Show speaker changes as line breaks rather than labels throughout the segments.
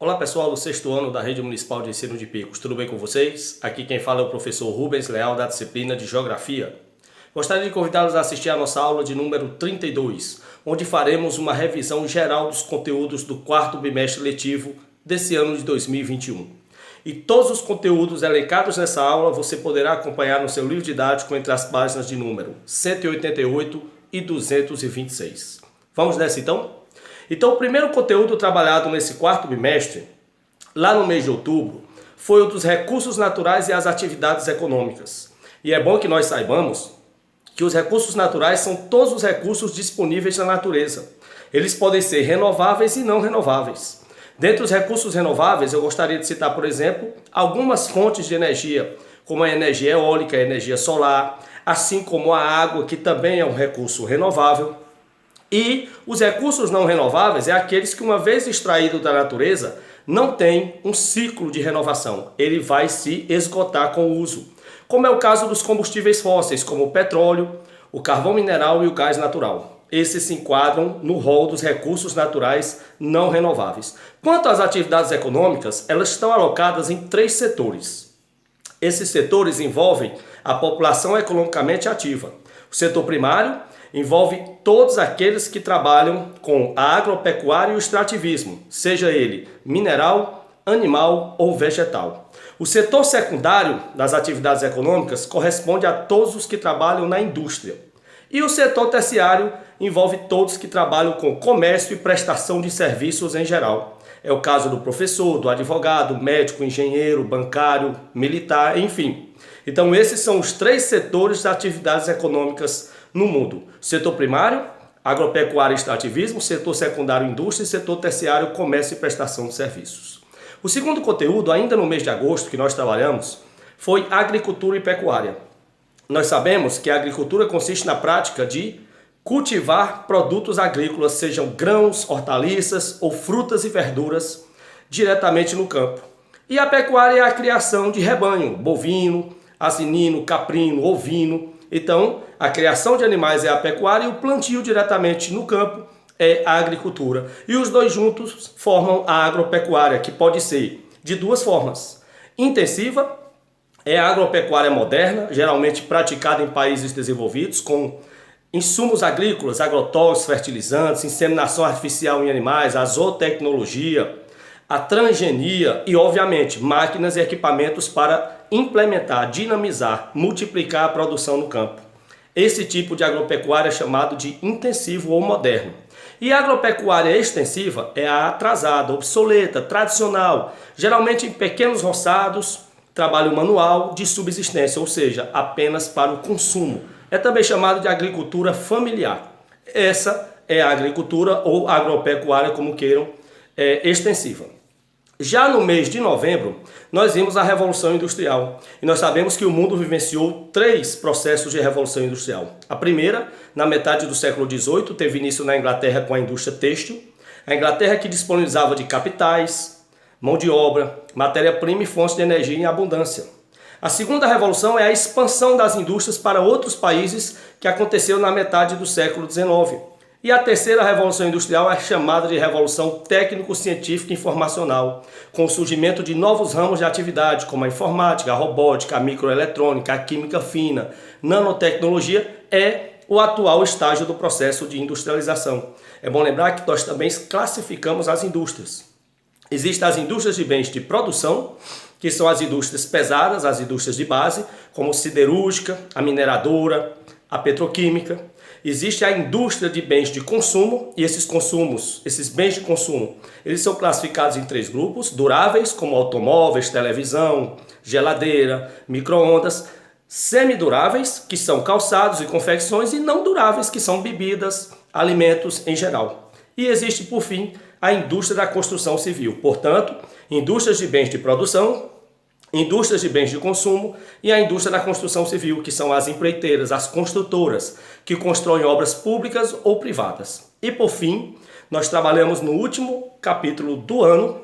Olá pessoal do sexto ano da Rede Municipal de Ensino de Picos, tudo bem com vocês? Aqui quem fala é o professor Rubens Leal da disciplina de Geografia. Gostaria de convidá-los a assistir a nossa aula de número 32, onde faremos uma revisão geral dos conteúdos do quarto bimestre letivo desse ano de 2021. E todos os conteúdos elencados nessa aula você poderá acompanhar no seu livro didático entre as páginas de número 188 e 226. Vamos nessa então? Então, o primeiro conteúdo trabalhado nesse quarto bimestre, lá no mês de outubro, foi o dos recursos naturais e as atividades econômicas. E é bom que nós saibamos que os recursos naturais são todos os recursos disponíveis na natureza. Eles podem ser renováveis e não renováveis. Dentre os recursos renováveis, eu gostaria de citar, por exemplo, algumas fontes de energia, como a energia eólica, a energia solar, assim como a água, que também é um recurso renovável. E os recursos não renováveis é aqueles que, uma vez extraído da natureza, não tem um ciclo de renovação. Ele vai se esgotar com o uso. Como é o caso dos combustíveis fósseis, como o petróleo, o carvão mineral e o gás natural. Esses se enquadram no rol dos recursos naturais não renováveis. Quanto às atividades econômicas, elas estão alocadas em 3 setores. Esses setores envolvem a população economicamente ativa. O setor primário envolve todos aqueles que trabalham com a agropecuária e o extrativismo, seja ele mineral, animal ou vegetal. O setor secundário das atividades econômicas corresponde a todos os que trabalham na indústria. E o setor terciário envolve todos que trabalham com comércio e prestação de serviços em geral. É o caso do professor, do advogado, médico, engenheiro, bancário, militar, enfim. Então esses são os 3 setores de atividades econômicas no mundo: setor primário, agropecuária e extrativismo, setor secundário, indústria, e setor terciário, comércio e prestação de serviços. O segundo conteúdo, ainda no mês de agosto, que nós trabalhamos, foi agricultura e pecuária. Nós sabemos que a agricultura consiste na prática de cultivar produtos agrícolas, sejam grãos, hortaliças ou frutas e verduras, diretamente no campo. E a pecuária é a criação de rebanho, bovino, asinino, caprino, ovino. Então, a criação de animais é a pecuária e o plantio diretamente no campo é a agricultura. E os dois juntos formam a agropecuária, que pode ser de 2 formas. Intensiva é a agropecuária moderna, geralmente praticada em países desenvolvidos, com insumos agrícolas, agrotóxicos, fertilizantes, inseminação artificial em animais, a zootecnologia, a transgenia e, obviamente, máquinas e equipamentos para implementar, dinamizar, multiplicar a produção no campo. Esse tipo de agropecuária é chamado de intensivo ou moderno. E a agropecuária extensiva é a atrasada, obsoleta, tradicional, geralmente em pequenos roçados, trabalho manual de subsistência, ou seja, apenas para o consumo. É também chamado de agricultura familiar. Essa é a agricultura ou agropecuária, como queiram, extensiva. Já no mês de novembro, nós vimos a Revolução Industrial. E nós sabemos que o mundo vivenciou 3 processos de Revolução Industrial. A primeira, na metade do século XVIII, teve início na Inglaterra com a indústria têxtil. A Inglaterra que disponibilizava de capitais, mão de obra, matéria-prima e fontes de energia em abundância. A segunda revolução é a expansão das indústrias para outros países, que aconteceu na metade do século XIX. E a terceira revolução industrial é chamada de Revolução Técnico-Científica e Informacional, com o surgimento de novos ramos de atividade, como a informática, a robótica, a microeletrônica, a química fina, nanotecnologia, é o atual estágio do processo de industrialização. É bom lembrar que nós também classificamos as indústrias. Existem as indústrias de bens de produção, que são as indústrias pesadas, as indústrias de base, como siderúrgica, a mineradora, a petroquímica. Existe a indústria de bens de consumo, e esses bens de consumo, eles são classificados em 3 grupos: duráveis, como automóveis, televisão, geladeira, micro-ondas; semiduráveis, que são calçados e confecções; e não duráveis, que são bebidas, alimentos em geral. E existe, por fim, a indústria da construção civil. Portanto, indústrias de bens de produção, indústrias de bens de consumo e a indústria da construção civil, que são as empreiteiras, as construtoras, que constroem obras públicas ou privadas. E por fim, nós trabalhamos no último capítulo do ano,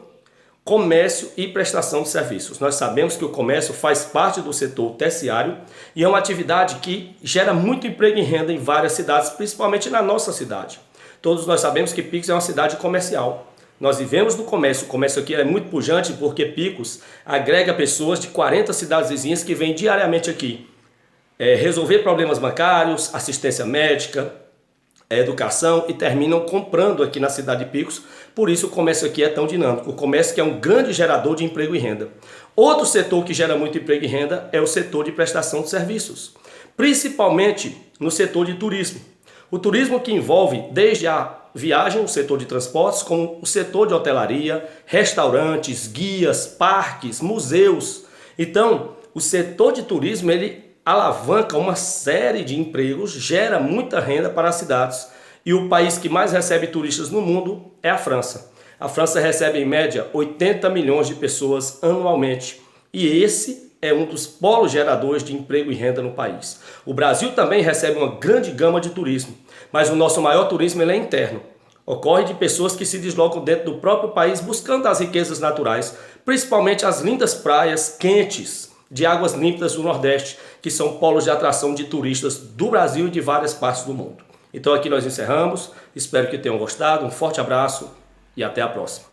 comércio e prestação de serviços. Nós sabemos que o comércio faz parte do setor terciário e é uma atividade que gera muito emprego e renda em várias cidades, principalmente na nossa cidade. Todos nós sabemos que Picos é uma cidade comercial. Nós vivemos do comércio. O comércio aqui é muito pujante porque Picos agrega pessoas de 40 cidades vizinhas que vêm diariamente aqui resolver problemas bancários, assistência médica, educação e terminam comprando aqui na cidade de Picos. Por isso o comércio aqui é tão dinâmico. O comércio que é um grande gerador de emprego e renda. Outro setor que gera muito emprego e renda é o setor de prestação de serviços, principalmente no setor de turismo. O turismo que envolve desde a viagem, o setor de transportes, como o setor de hotelaria, restaurantes, guias, parques, museus. Então, o setor de turismo ele alavanca uma série de empregos, gera muita renda para as cidades. E o país que mais recebe turistas no mundo é a França. A França recebe em média 80 milhões de pessoas anualmente. E esse é um dos polos geradores de emprego e renda no país. O Brasil também recebe uma grande gama de turismo, mas o nosso maior turismo ele é interno. Ocorre de pessoas que se deslocam dentro do próprio país buscando as riquezas naturais, principalmente as lindas praias quentes de águas límpidas do Nordeste, que são polos de atração de turistas do Brasil e de várias partes do mundo. Então aqui nós encerramos, espero que tenham gostado, um forte abraço e até a próxima.